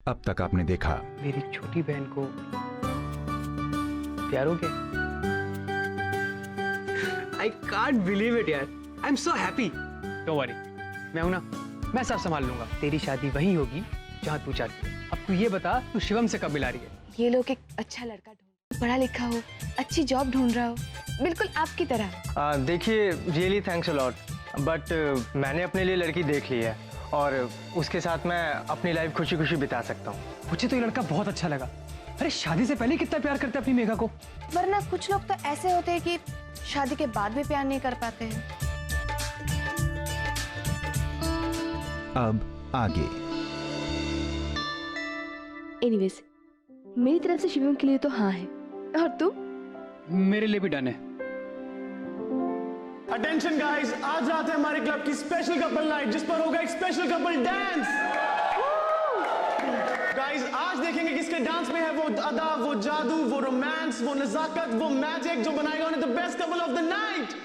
अब तक आपने देखा। मेरी छोटी बहन को प्यार हो गया। आई कांट बिलीव इट यार, I am so happy. Don't worry, मैं हूं ना, मैं सब संभाल लूंगा। तेरी शादी वहीं होगी जहां तू चाहती है। अब तू ये बता, तू शिवम से कब मिला रही है? ये लोग एक अच्छा लड़का ढूंढ, पढ़ा लिखा हो, अच्छी जॉब ढूंढ रहा हो, बिल्कुल आपकी तरह। देखिए, really thanks a lot, but मैंने अपने लिए लड़की देख ली है और उसके साथ मैं अपनी लाइफ खुशी खुशी बिता सकता हूँ। मुझे तो ये लड़का बहुत अच्छा लगा। अरे शादी से पहले कितना प्यार करते अपनी मेघा को। वरना कुछ लोग तो ऐसे होते हैं कि शादी के बाद भी प्यार नहीं कर पाते हैं। अब आगे। एनीवेज, मेरी तरफ से शिवम के लिए तो हाँ है, और तुम? मेरे लिए भी डन है। अटेंशन गाइस, आज रात है हमारे क्लब की स्पेशल कपल नाइट, जिस पर होगा एक स्पेशल कपल डांस। गाइस, आज देखेंगे किसके डांस में है वो अदा, वो जादू, वो रोमांस, वो नजाकत, वो मैजिक जो बनाएगा उन्हें the best couple of the night.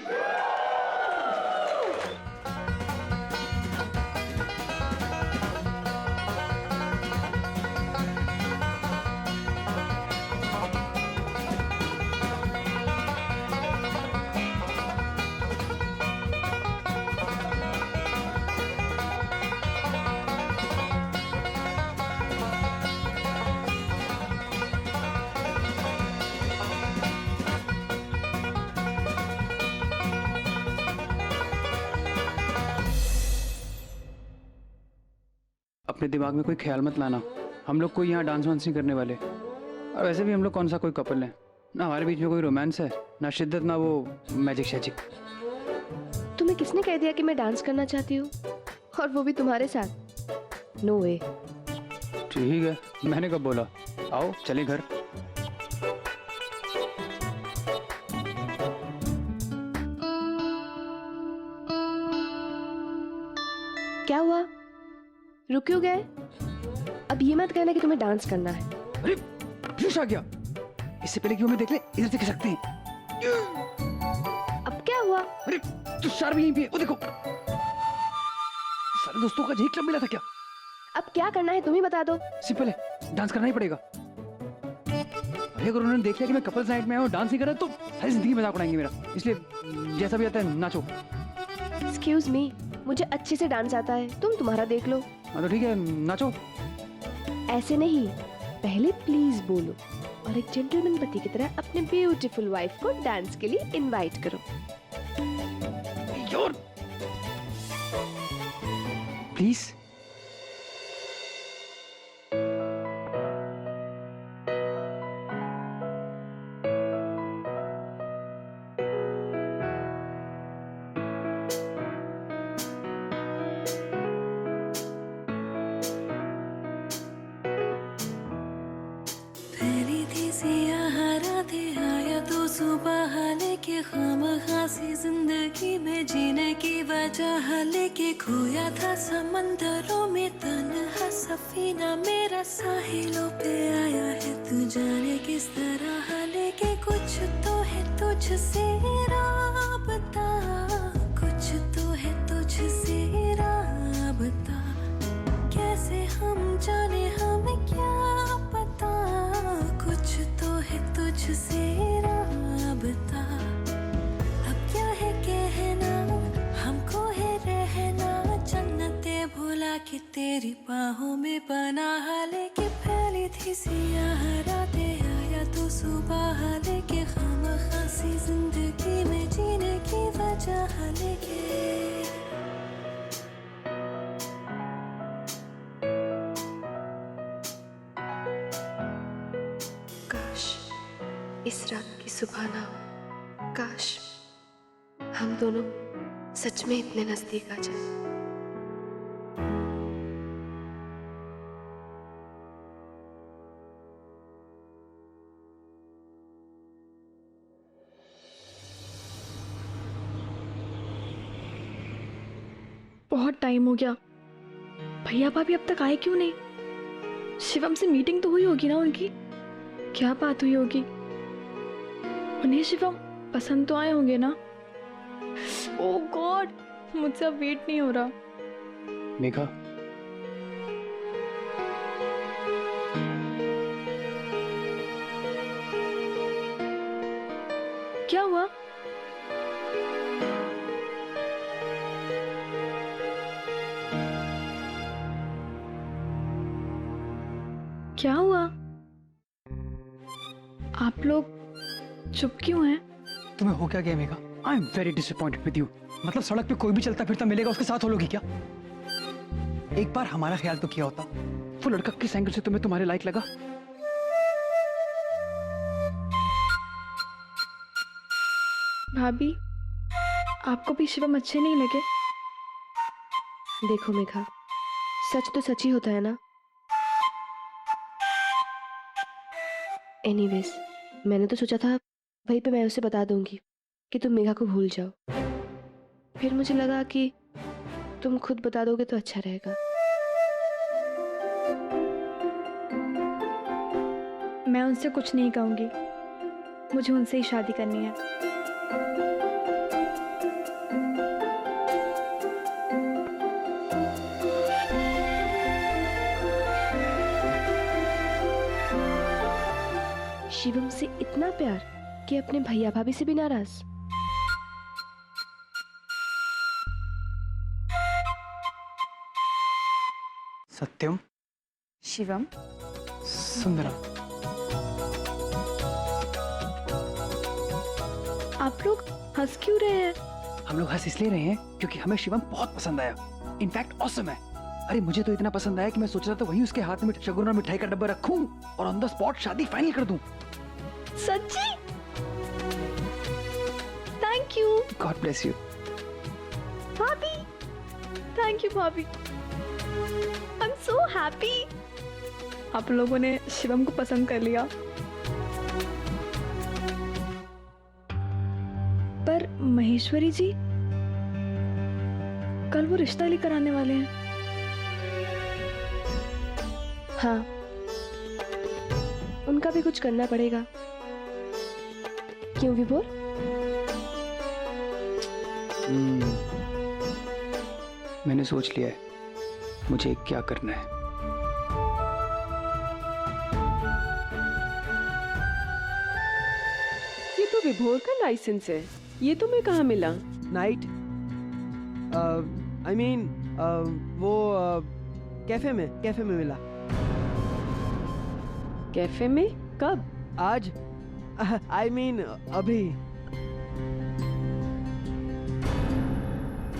अपने दिमाग में कोई ख्याल मत लाना, हम लोग कोई यहाँ डांस वांस नहीं करने वाले। और वैसे भी हम लोग कौन सा कोई कपल है ना, हमारे बीच में कोई रोमांस है ना, शिद्दत ना वो मैजिक शैजिक। तुम्हें किसने कह दिया कि मैं डांस करना चाहती हूँ, और वो भी तुम्हारे साथ? नो वे। ठीक है, मैंने कब बोला? आओ चलें घर। क्या हुआ, रुक क्यों गए? अब ये मत कहना कि तुम्हें डांस करना है। अरे पीयूष आ गया, इससे पहले कि हमें देख ले इधर देख सकते हैं। अब क्या हुआ? अरे तुषार भी यहीं पे है, वो देखो। सारे दोस्तों का यही क्लब मिला था क्या? अब क्या करना है तुम ही बता दो। सिंपल है, डांस करना ही पड़ेगा। अरे अगर उन्होंने देख लिया कि मैं कपल्स नाइट में आया हूँ, डांस नहीं कर रहा, तो सारी जिंदगी मजाक उड़ाएंगे मेरा। इसलिए जैसा भी आता है नाचो। एक्सक्यूज मी, मुझे अच्छे से डांस आता है, तुम तुम्हारा देख लो। हाँ तो ठीक है, नाचो। ऐसे नहीं, पहले प्लीज बोलो और एक जेंटलमैन पति की तरह अपने ब्यूटीफुल वाइफ को डांस के लिए इनवाइट करो। यार प्लीज। सुबह लेके खामखासी जिंदगी में जीने की वजह लेके खोया था समंदरों में तन्हा सफीना मेरा साहिलों पे आया है, तू जाने किस तरह लेके कुछ तो है तुझसे राबता, कुछ तो है तुझसे राबता, कैसे हम जाने हमें क्या पता, कुछ तो है तुझसे राबता। अब क्या है कहना, हमको है रहना, जन्नते भुला के तेरी बाहों में पनाह लेके फैली थी सियाह रातें, आया तो सुबह लेके खामखासी जिंदगी में जीने की वजह लेके। इस रात की सुबह ना हो, काश हम दोनों सच में इतने नजदीक आ जाए। बहुत टाइम हो गया, भैया भाभी अब तक आए क्यों नहीं? शिवम से मीटिंग तो हुई होगी ना उनकी? क्या बात हुई होगी? उन्हें शिवम पसंद तो आए होंगे ना? ओह गॉड, मुझसे अब वेट नहीं हो रहा। मेघा, क्या हुआ? आप लोग चुप क्यों हैं? तुम्हें हो क्या गया Megha? I am very disappointed with you. मतलब सड़क पे कोई भी चलता फिरता मिलेगा उसके साथ हो लोगी क्या? एक बार हमारा ख्याल तो किया होता। वो लड़का किस एंगल से तुम्हें तुम्हारे लायक लगा? भाभी, आपको भी शिवम अच्छे नहीं लगे? देखो मेघा, सच तो सच ही होता है ना। एनीवेज, मैंने तो सोचा था वहीं पे मैं उसे बता दूंगी कि तुम मेघा को भूल जाओ। फिर मुझे लगा कि तुम खुद बता दोगे तो अच्छा रहेगा। मैं उनसे कुछ नहीं कहूंगी, मुझे उनसे ही शादी करनी है। शिवम से इतना प्यार कि अपने भैया भाभी से भी नाराज। सत्यम, शिवम, सुंदरम। आप लोग हंस क्यों रहे हैं? हम लोग हंस इसलिए रहे हैं क्योंकि हमें शिवम बहुत पसंद आया। इनफैक्ट ऑसम है। अरे मुझे तो इतना पसंद आया कि मैं सोच रहा था वहीं उसके हाथ में शगुन और मिठाई का डब्बा रखूं और ऑन द स्पॉट शादी फाइनल कर दूं। सच्ची? Thank you God bless you. भाभी। थैंक यू भाभी। I am so happy. आप लोगों ने शिवम को पसंद कर लिया। पर महेश्वरी जी, कल वो रिश्ता लेकर आने वाले हैं। हाँ, उनका भी कुछ करना पड़ेगा। क्यों विभोर? मैंने सोच लिया है मुझे क्या करना है। ये तो विभोर का लाइसेंस है। ये तुम्हें कहाँ मिला? नाइट आई मीन वो कैफे में मिला। कैफे में? कब? आज आई मीन अभी।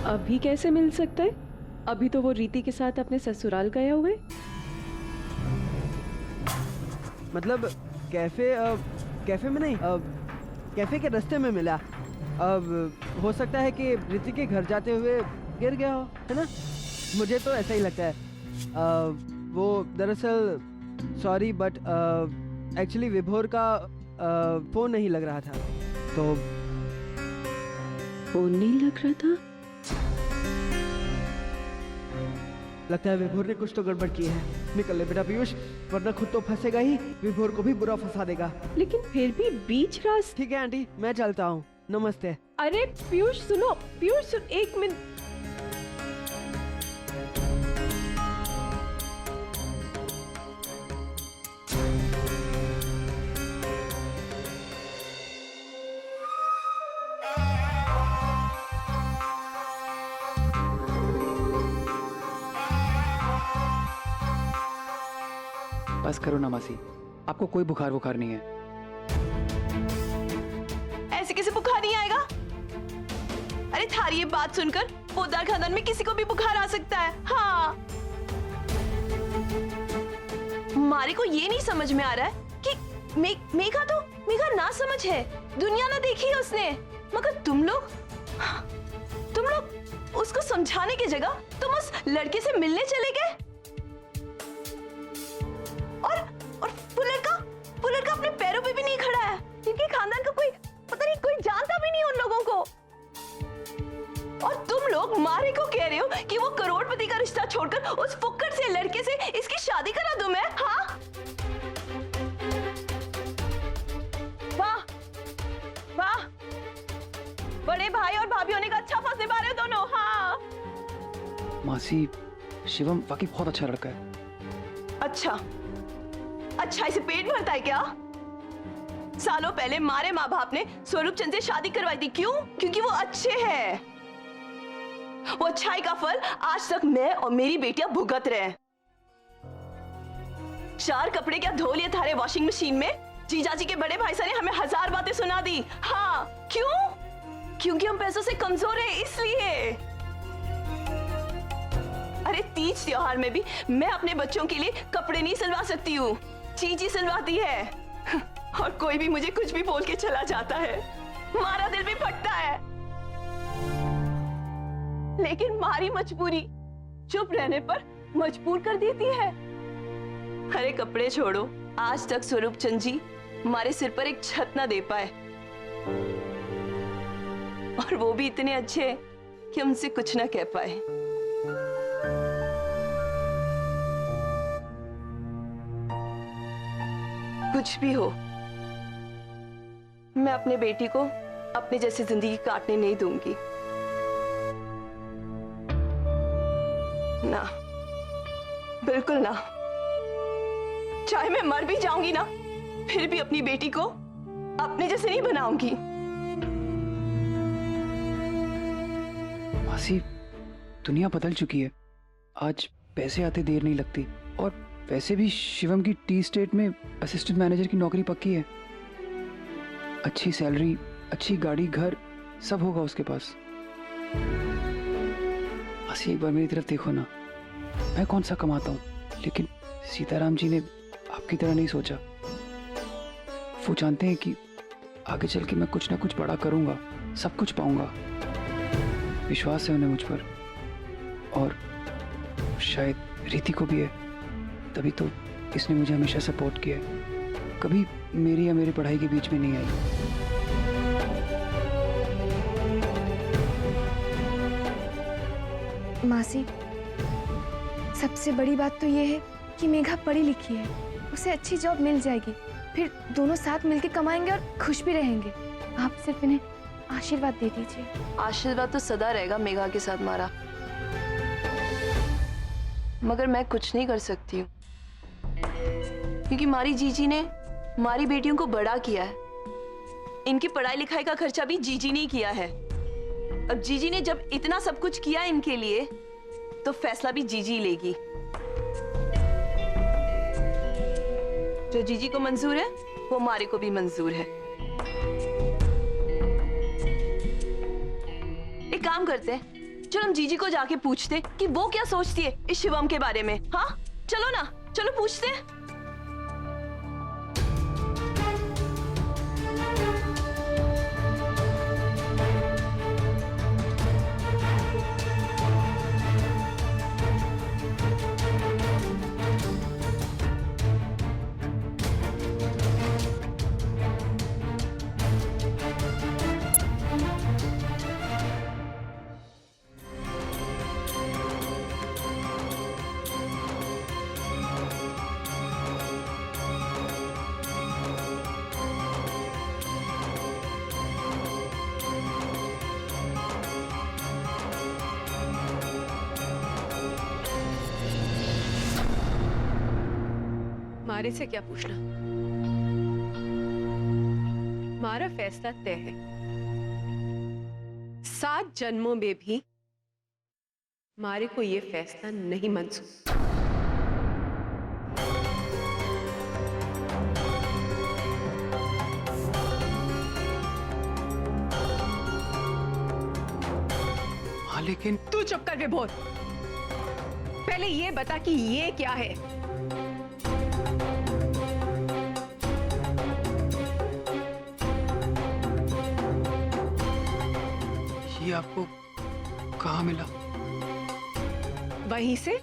अभी कैसे मिल सकता है? अभी तो वो रीति के साथ अपने ससुराल गया हुआ है। मतलब कैफे में नहीं, कैफे के रास्ते में मिला। अब हो सकता है कि रीति के घर जाते हुए गिर गया हो, है ना? मुझे तो ऐसा ही लगता है। वो दरअसल सॉरी बट एक्चुअली विभोर का फोन नहीं लग रहा था, तो फोन नहीं लग रहा था। लगता है विभोर ने कुछ तो गड़बड़ की है। निकल ले बेटा पीयूष, वरना खुद तो फंसेगा ही, विभोर को भी बुरा फंसा देगा। लेकिन फिर भी बीच रास्ते। ठीक है आंटी, मैं चलता हूँ। नमस्ते। अरे पीयूष सुनो, पीयूष सुन, एक मिनट। बस करो ना मासी, आपको कोई बुखार नहीं है। ऐसे कैसे बुखार नहीं आएगा? अरे थारी ये बात सुनकर पोद्दार खानदान में किसी को भी बुखार आ सकता है। हाँ, मारे को ये नहीं समझ में आ रहा है कि मेघा ना समझ है, दुनिया ना देखी है उसने। मगर तुम लोग उसको समझाने की जगह तुम उस लड़के से मिलने चले गए। और वो लड़का अपने पैरों पे भी नहीं खड़ा है। इनके खानदान का पता नहीं कोई जानता भी नहीं उन लोगों को। और तुम लोग मारे को कह रहे हो कि वो करोड़पति का रिश्ता छोड़कर उस फुक्कर से लड़के से इसकी शादी करा दूं मैं? हाँ, वाह वाह, बड़े भाई और भाभी होने का अच्छा फंस निभा रहे हो दोनों। हाँ मासी, शिवम वाकई बहुत अच्छा लड़का है। अच्छा, इसे पेट भरता है क्या? सालों पहले मारे माँ बाप ने स्वरूप चंद से शादी करवाई थी। क्यों? क्योंकि वो अच्छे हैं। वो अच्छाई का फल आज तक मैं और मेरी बेटियां भुगत रहे हैं। 4 कपड़े क्या धो लिए थारे वॉशिंग मशीन में? जीजाजी के बड़े भाई साहब ने हमें 1000 बातें सुना दी। हाँ, क्यों? क्योंकि हम पैसों से कमजोर हैं इसलिए। अरे तीज त्योहार में भी मैं अपने बच्चों के लिए कपड़े नहीं सिलवा सकती हूँ, चीजी सिलवाती है। और कोई भी मुझे कुछ भी बोल के चला जाता है, हमारा दिल भी फटता है। लेकिन हमारी मजबूरी चुप रहने पर मजबूर कर देती है। अरे कपड़े छोड़ो, आज तक स्वरूप चंद जी हमारे सिर पर एक छत ना दे पाए, और वो भी इतने अच्छे कि उनसे कुछ ना कह पाए। कुछ भी हो, मैं अपने बेटी को अपने जैसी जिंदगी काटने नहीं दूंगी। ना, बिल्कुल ना। चाहे मैं मर भी जाऊंगी ना, फिर भी अपनी बेटी को अपने जैसे नहीं बनाऊंगी। मासी, दुनिया बदल चुकी है। आज पैसे आते देर नहीं लगती, और वैसे भी शिवम की टी स्टेट में असिस्टेंट मैनेजर की नौकरी पक्की है। अच्छी सैलरी, अच्छी गाड़ी, घर, सब होगा उसके पास। मासी, एक बार मेरी तरफ देखो ना। मैं कौन सा कमाता हूँ, लेकिन सीताराम जी ने आपकी तरह नहीं सोचा। वो जानते हैं कि आगे चल के मैं कुछ ना कुछ बड़ा करूंगा, सब कुछ पाऊंगा। विश्वास है उन्हें मुझ पर, और शायद रीति को भी है। तभी तो इसने मुझे हमेशा सपोर्ट किया है, कभी मेरी या मेरी पढ़ाई के बीच में नहीं आई। मासी, सबसे बड़ी बात तो ये है कि मेघा पढ़ी लिखी है, उसे अच्छी जॉब मिल जाएगी, फिर दोनों साथ मिलकर कमाएंगे और खुश भी रहेंगे। आप सिर्फ इन्हें आशीर्वाद दे दीजिए। आशीर्वाद तो सदा रहेगा मेघा के साथ मारा, मगर मैं कुछ नहीं कर सकती हूँ, क्योंकि मारी जीजी ने हमारी बेटियों को बड़ा किया है। इनकी पढ़ाई लिखाई का खर्चा भी जीजी ने किया है। अब जीजी ने जब इतना सब कुछ किया इनके लिए, तो फैसला भी जीजी लेगी। जो जीजी को मंजूर है वो हमारे को भी मंजूर है। एक काम करते हैं, चलो हम जीजी को जाके पूछते हैं कि वो क्या सोचती है इस शिवम के बारे में। हाँ चलो ना, चलो पूछते हैं। मारे से क्या पूछना, हमारा फैसला तय है। 7 जन्मों में भी मारे को ये फैसला नहीं मंजूर। हाँ लेकिन तू चुप कर विभोर, पहले ये बता कि ये क्या है। ये आपको कहाँ मिला? वहीं से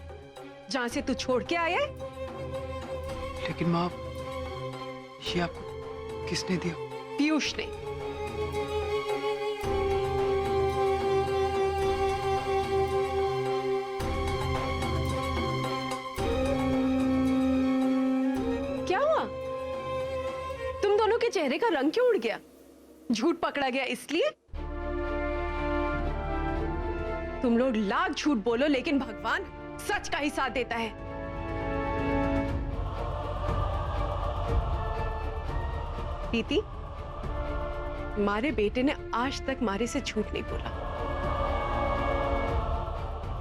जहां से तू छोड़ के आया है। लेकिन माँ, ये आपको किसने दिया? पीयूष ने। क्या हुआ? तुम दोनों के चेहरे का रंग क्यों उड़ गया? झूठ पकड़ा गया इसलिए? तुम लोग लाख झूठ बोलो, लेकिन भगवान सच का ही साथ देता है। प्रीति, मारे बेटे ने आज तक मारे से झूठ नहीं बोला,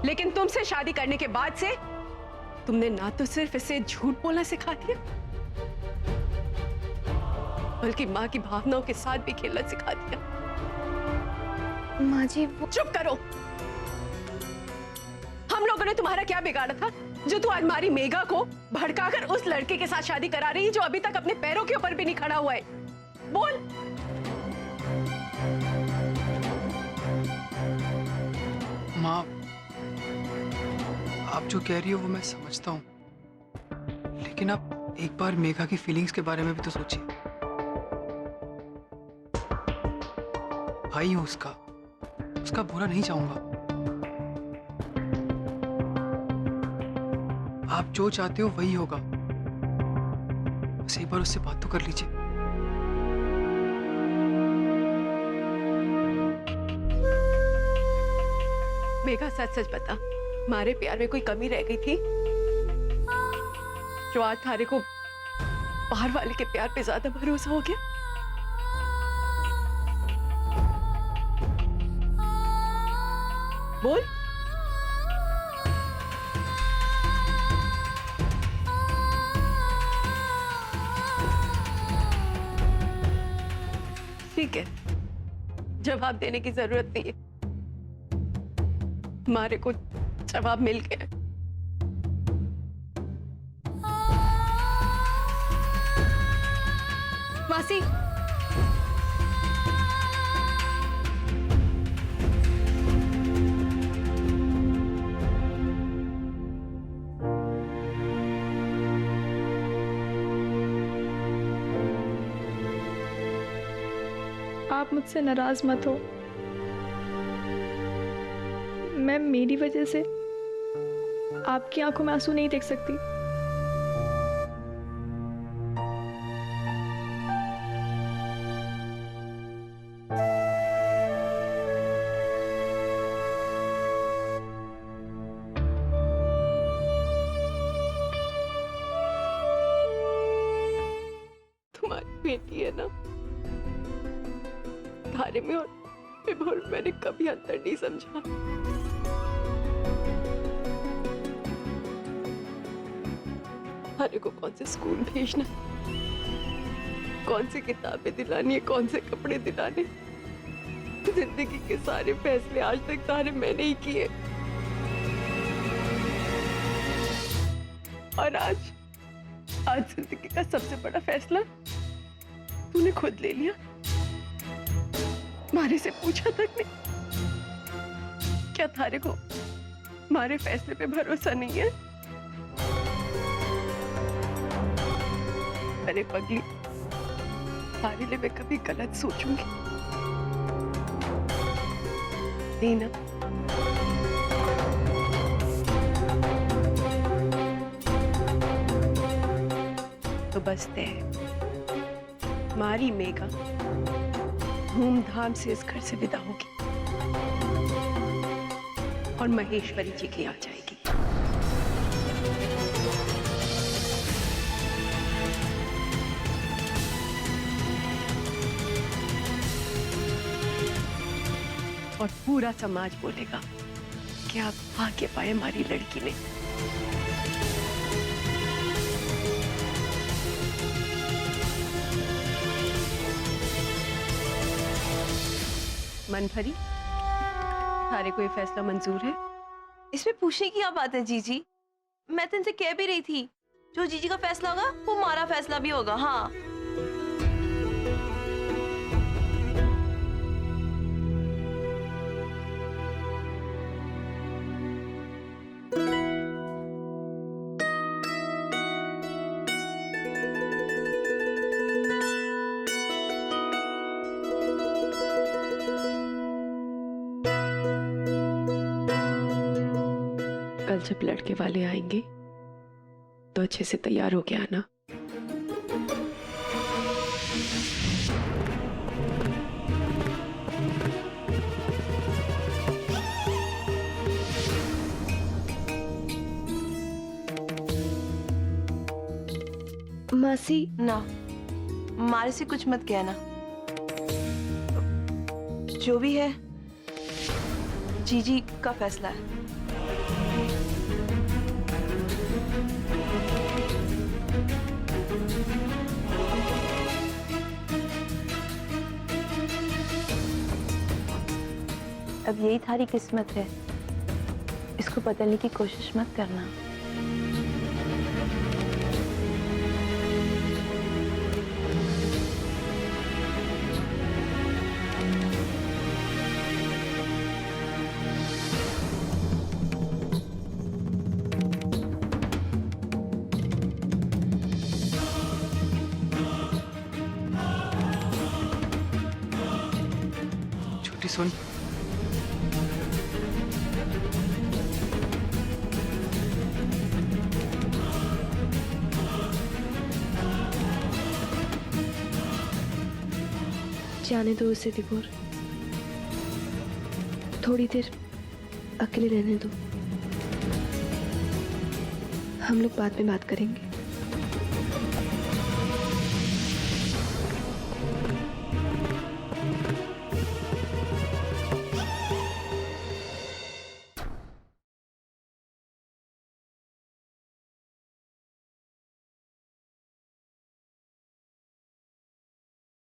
लेकिन तुमसे शादी करने के बाद से तुमने ना तो सिर्फ इसे झूठ बोलना सिखा दिया, बल्कि माँ की भावनाओं के साथ भी खेलना सिखा दिया। माँ जी वो चुप करो। हम लोगों ने तुम्हारा क्या बिगाड़ा था जो तू अलमारी मेघा को भड़काकर उस लड़के के साथ शादी करा रही है जो अभी तक अपने पैरों के ऊपर भी नहीं खड़ा हुआ है? बोल। माँ, आप जो कह रही हो वो मैं समझता हूँ, लेकिन आप एक बार मेघा की फीलिंग्स के बारे में भी तो सोचिए। भाई हूँ उसका बुरा नहीं चाहूंगा। आप जो चाहते हो वही होगा, बस एक बार उससे बात तो कर लीजिए। मेघा सच सच बता, हमारे प्यार में कोई कमी रह गई थी जो आज थारे को बाहर वाले के प्यार पे ज्यादा भरोसा हो गया? बोल। ठीक है, जवाब देने की जरूरत नहीं है, हमारे को जवाब मिल गया। मासी आप मुझसे नाराज मत हो। मैं मेरी वजह से आपकी आंखों में आंसू नहीं देख सकती। तुम्हारी बेटी है ना, थारे में और मैंने कभी अंतर नहीं समझा। थारे को कौन से स्कूल भेजना, कौन सी किताबें दिलानी है, कौन से कपड़े दिलाने, जिंदगी के सारे फैसले आज तक थारे मैंने ही किए। और आज जिंदगी का सबसे बड़ा फैसला तूने खुद ले लिया, मारे से पूछा तक नहीं। क्या थारे को हमारे फैसले पे भरोसा नहीं है? अरे पगली, थारे लिए मैं कभी गलत सोचूंगी नहीं ना? तो बस तय, हमारी मेघा धूमधाम से इस घर से विदा होगी और महेश्वरी जी की आ जाएगी। और पूरा समाज बोलेगा कि आप भाग्य पाए हमारी लड़की ने। मनभरी, थारे को ये फैसला मंजूर है? इसमें पूछने की क्या बात है जीजी? मैं तो इनसे कह भी रही थी, जो जीजी का फैसला होगा वो हमारा फैसला भी होगा। हाँ, कल जब लड़के वाले आएंगे तो अच्छे से तैयार हो के आना। मासी ना हमारे से कुछ मत कहना, जो भी है जीजी का फैसला है। अब यही थारी किस्मत है। इसको बदलने की कोशिश मत करना। छोटी सुन, जाने दो उसे तिगोर, थोड़ी देर अकेले रहने दो। हम लोग बाद में बात करेंगे।